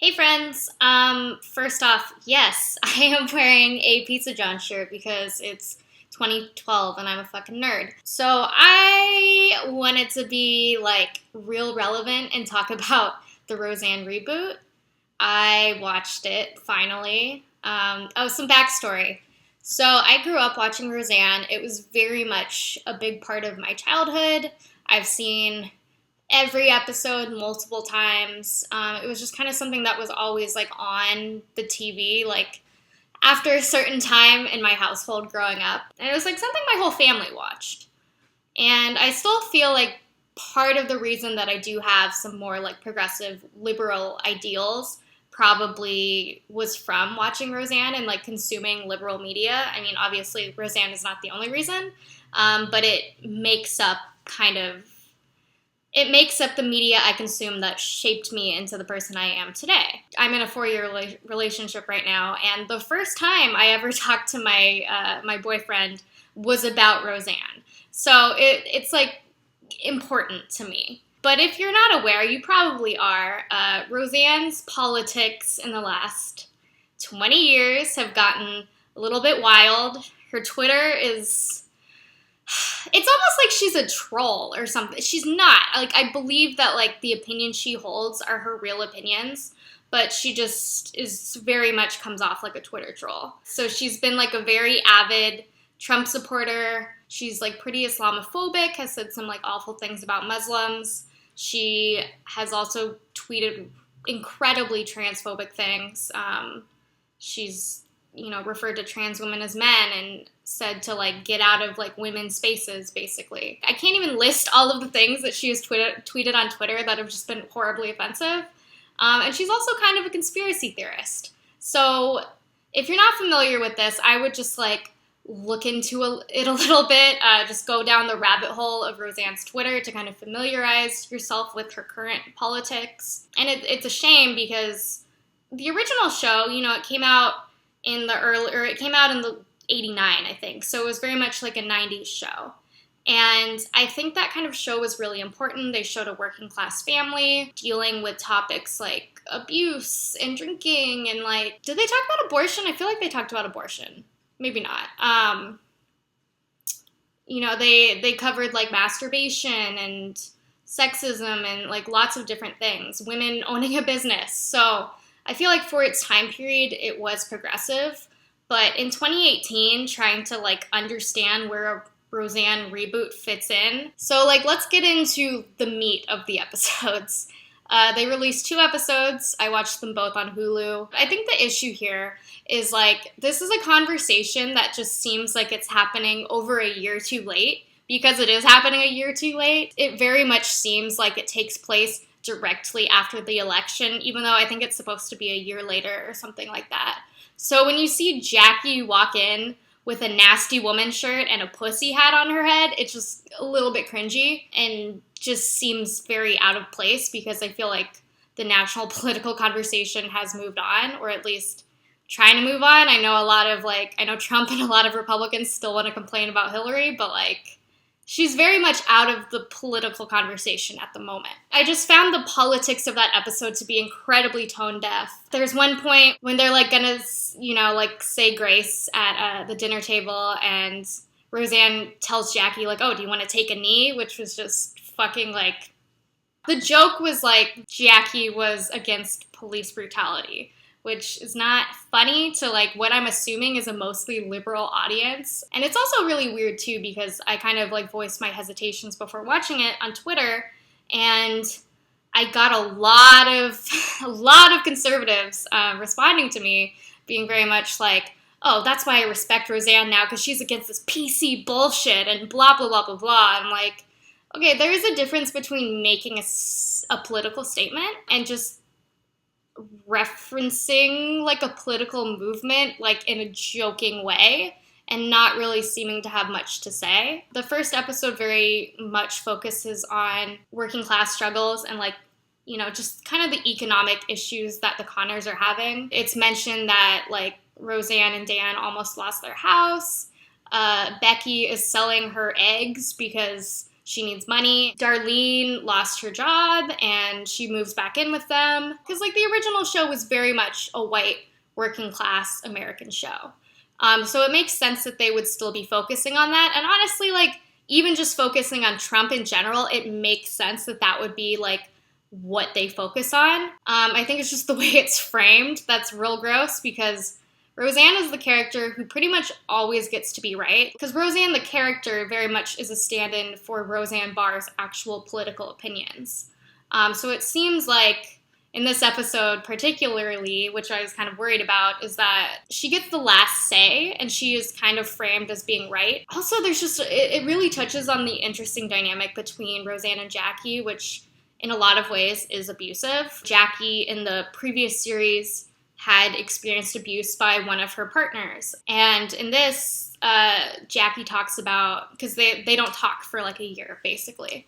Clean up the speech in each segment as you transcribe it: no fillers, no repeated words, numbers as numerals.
Hey friends, first off, yes, I am wearing a Pizza John shirt because it's 2012 and I'm a fucking nerd. So I wanted to be real relevant and talk about the Roseanne reboot. I watched it finally. Some backstory. So I grew up watching Roseanne. It was very much a big part of my childhood. I've seen every episode multiple times. It was just kind of something that was always on the TV, after a certain time in my household growing up. And it was something my whole family watched. And I still feel like part of the reason that I do have some more progressive liberal ideals probably was from watching Roseanne and consuming liberal media. I mean, obviously Roseanne is not the only reason, but it makes up the media I consume that shaped me into the person I am today. I'm in a 4-year relationship right now, and the first time I ever talked to my boyfriend was about Roseanne. So it's important to me. But if you're not aware, you probably are. Roseanne's politics in the last 20 years have gotten a little bit wild. Her Twitter is... It's almost like she's a troll or something. She's not. I believe that, the opinions she holds are her real opinions, but she just very much comes off like a Twitter troll. So she's been, a very avid Trump supporter. She's, pretty Islamophobic, has said some, awful things about Muslims. She has also tweeted incredibly transphobic things. She's referred to trans women as men and said to get out of women's spaces, basically. I can't even list all of the things that she has tweeted on Twitter that have just been horribly offensive. And she's also kind of a conspiracy theorist. So if you're not familiar with this, I would just look into it a little bit, just go down the rabbit hole of Roseanne's Twitter to kind of familiarize yourself with her current politics. And it's a shame because the original show, it came out in the 89, I think. So it was very much like a 90s show. And I think that kind of show was really important. They showed a working class family dealing with topics like abuse and drinking and did they talk about abortion? I feel like they talked about abortion. Maybe not. They covered masturbation and sexism and lots of different things. Women owning a business. So I feel like for its time period, it was progressive. But in 2018, trying to understand where a Roseanne reboot fits in. So let's get into the meat of the episodes. They released 2 episodes. I watched them both on Hulu. I think the issue here is this is a conversation that just seems like it's happening over a year too late. Because it is happening a year too late, it very much seems like it takes place directly after the election, even though I think it's supposed to be a year later or something like that. So when you see Jackie walk in with a nasty woman shirt and a pussy hat on her head, it's just a little bit cringy and just seems very out of place because I feel like the national political conversation has moved on, or at least trying to move on. I know I know Trump and a lot of Republicans still want to complain about Hillary, but she's very much out of the political conversation at the moment. I just found the politics of that episode to be incredibly tone deaf. There's one point when they're gonna, say grace at the dinner table, and Roseanne tells Jackie oh, do you want to take a knee? Which was just fucking the joke was Jackie was against police brutality, which is not funny to what I'm assuming is a mostly liberal audience. And it's also really weird too because I kind of voiced my hesitations before watching it on Twitter, and I got a lot of conservatives responding to me, being very much oh, that's why I respect Roseanne now because she's against this PC bullshit and blah blah blah blah blah. I'm okay, there is a difference between making a political statement and just referencing a political movement in a joking way and not really seeming to have much to say. The first episode very much focuses on working class struggles and just kind of the economic issues that the Connors are having. It's mentioned that Roseanne and Dan almost lost their house. Becky is selling her eggs because she needs money. Darlene lost her job and she moves back in with them. Because, like, the original show was very much a white working class American show. So it makes sense that they would still be focusing on that. And honestly, like, even just focusing on Trump in general, it makes sense that that would be, like, what they focus on. I think it's just the way it's framed that's real gross, because Roseanne is the character who pretty much always gets to be right. Because Roseanne, the character, very much is a stand-in for Roseanne Barr's actual political opinions. So it seems like in this episode particularly, which I was kind of worried about, is that she gets the last say and she is kind of framed as being right. Also, there's just, it really touches on the interesting dynamic between Roseanne and Jackie, which in a lot of ways is abusive. Jackie in the previous series had experienced abuse by one of her partners. And in this, Jackie talks about, because they don't talk for like a year, basically.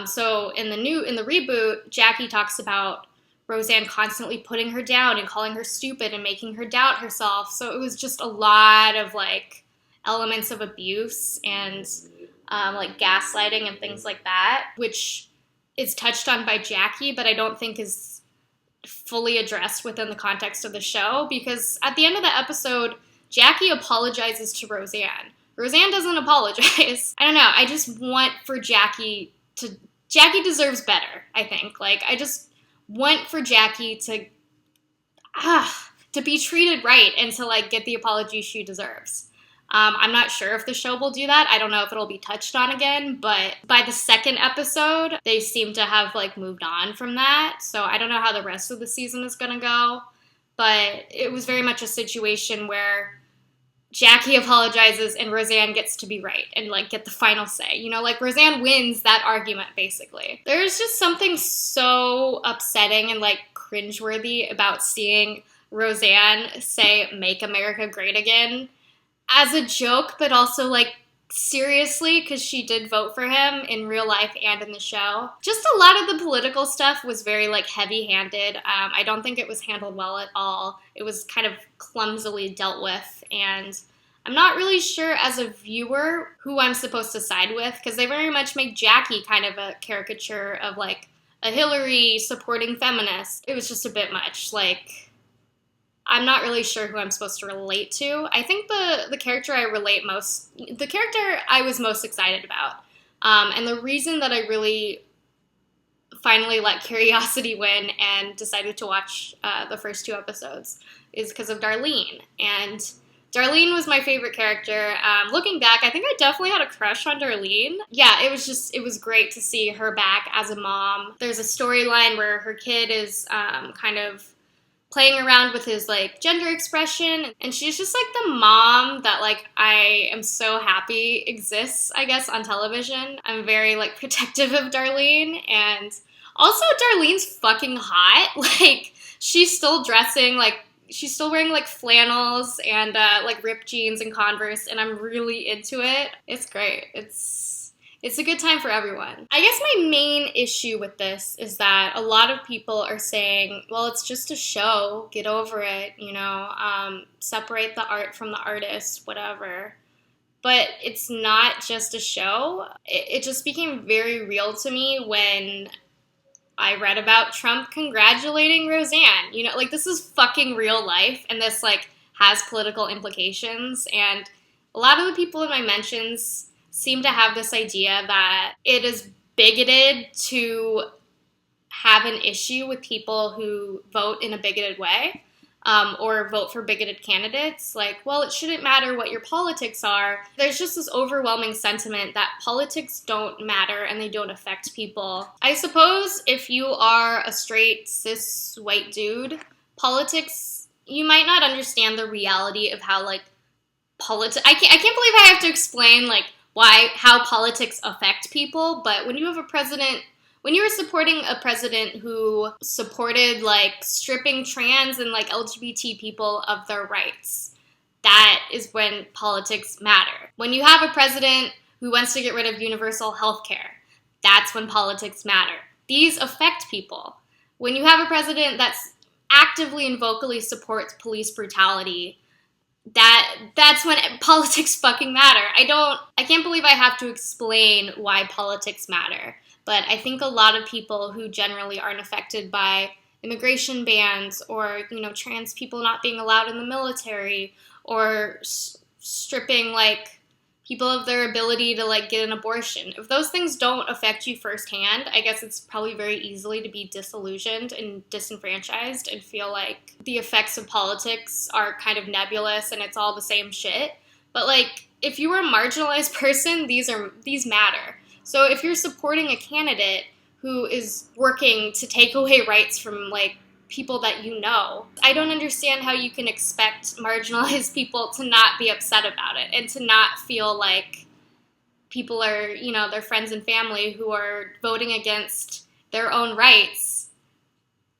So in the reboot, Jackie talks about Roseanne constantly putting her down and calling her stupid and making her doubt herself. So it was just a lot of like elements of abuse and like gaslighting and things like that, which is touched on by Jackie, but I don't think is fully addressed within the context of the show, because at the end of the episode, Jackie apologizes to Roseanne. Roseanne doesn't apologize. I don't know. I just want for Jackie deserves better, I think. Like, I just want for Jackie to be treated right and to, like, get the apology she deserves. I'm not sure if the show will do that. I don't know if it'll be touched on again, but by the second episode, they seem to have, like, moved on from that. So I don't know how the rest of the season is going to go, but it was very much a situation where Jackie apologizes and Roseanne gets to be right and, like, get the final say. You know, like, Roseanne wins that argument, basically. There's just something so upsetting and, like, cringeworthy about seeing Roseanne say, "Make America Great Again," as a joke, but also, like, seriously, because she did vote for him in real life and in the show. Just a lot of the political stuff was very, like, heavy-handed. I don't think it was handled well at all. It was kind of clumsily dealt with, and I'm not really sure as a viewer who I'm supposed to side with, because they very much make Jackie kind of a caricature of, like, a Hillary supporting feminist. It was just a bit much. Like, I'm not really sure who I'm supposed to relate to. I think the character I was most excited about, and the reason that I really finally let curiosity win and decided to watch the first 2 episodes is because of Darlene. And Darlene was my favorite character. Looking back, I think I definitely had a crush on Darlene. Yeah, it was great to see her back as a mom. There's a storyline where her kid is kind of playing around with his, like, gender expression, and she's just, like, the mom that, like, I am so happy exists, I guess, on television. I'm very, like, protective of Darlene, and also Darlene's fucking hot. Like, she's still dressing, like, she's still wearing, like, flannels and, like, ripped jeans and Converse, and I'm really into it. It's great. It's a good time for everyone. I guess my main issue with this is that a lot of people are saying, well, it's just a show, get over it, you know, separate the art from the artist, whatever. But it's not just a show. It just became very real to me when I read about Trump congratulating Roseanne. You know, like, this is fucking real life, and this, like, has political implications, and a lot of the people in my mentions seem to have this idea that it is bigoted to have an issue with people who vote in a bigoted way, or vote for bigoted candidates. Like, well, it shouldn't matter what your politics are. There's just this overwhelming sentiment that politics don't matter and they don't affect people. I suppose if you are a straight, cis, white dude, politics, you might not understand the reality of how, like, I can't believe I have to explain, like, how politics affect people, but when you were supporting a president who supported, like, stripping trans and, like, LGBT people of their rights, that is when politics matter. When you have a president who wants to get rid of universal health care, that's when politics matter. These affect people. When you have a president that's actively and vocally supports police brutality, that's when politics fucking matter. I can't believe I have to explain why politics matter, but I think a lot of people who generally aren't affected by immigration bans or, trans people not being allowed in the military or stripping, like, people of their ability to, like, get an abortion. If those things don't affect you firsthand, I guess it's probably very easily to be disillusioned and disenfranchised and feel like the effects of politics are kind of nebulous and it's all the same shit. But, like, if you are a marginalized person, these matter. So if you're supporting a candidate who is working to take away rights from, like, people that you know, I don't understand how you can expect marginalized people to not be upset about it and to not feel like people are, their friends and family who are voting against their own rights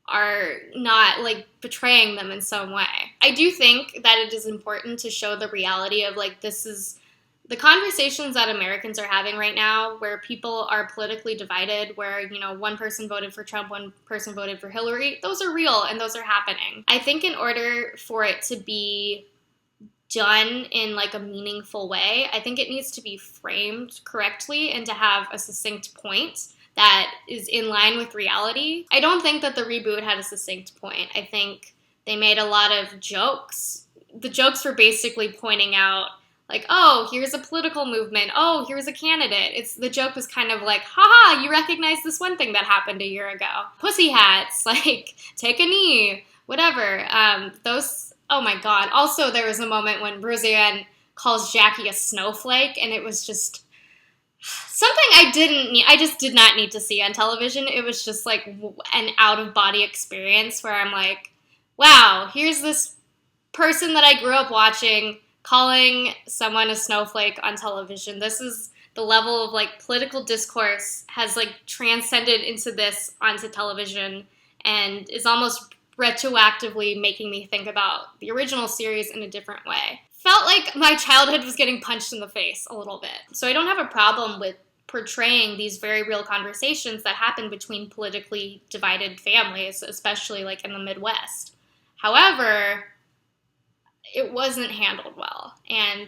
are not, like, betraying them in some way. I do think that it is important to show the reality of, like, this is the conversations that Americans are having right now, where people are politically divided, where, one person voted for Trump, one person voted for Hillary, those are real and those are happening. I think in order for it to be done in, like, a meaningful way, I think it needs to be framed correctly and to have a succinct point that is in line with reality. I don't think that the reboot had a succinct point. I think they made a lot of jokes. The jokes were basically pointing out, like, oh, here's a political movement. Oh, here's a candidate. The joke was kind of like, haha, you recognize this one thing that happened a year ago. Pussy hats, like, take a knee, whatever. Oh my God. Also, there was a moment when Roseanne calls Jackie a snowflake, and it was just something I just did not need to see on television. It was just like an out-of-body experience where I'm like, wow, here's this person that I grew up watching calling someone a snowflake on television. This is the level of, like, political discourse has, like, transcended into this onto television and is almost retroactively making me think about the original series in a different way. Felt like my childhood was getting punched in the face a little bit. So I don't have a problem with portraying these very real conversations that happen between politically divided families, especially, like, in the Midwest. However, it wasn't handled well, and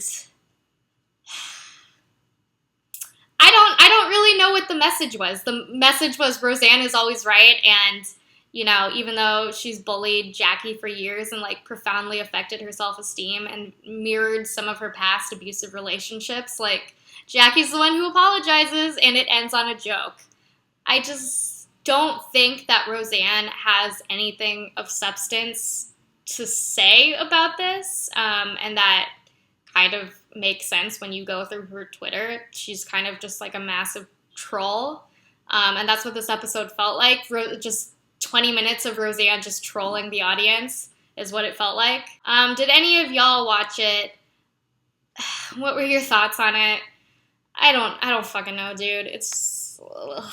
I don't really know what the message was. The message was Roseanne is always right, and, even though she's bullied Jackie for years and, like, profoundly affected her self-esteem and mirrored some of her past abusive relationships, like, Jackie's the one who apologizes, and it ends on a joke. I just don't think that Roseanne has anything of substance to say about this, and that kind of makes sense when you go through her Twitter. She's kind of just like a massive troll, and that's what this episode felt like. Just 20 minutes of Roseanne just trolling the audience is what it felt like. Did any of y'all watch it? What were your thoughts on it? I don't fucking know, dude. It's... Ugh.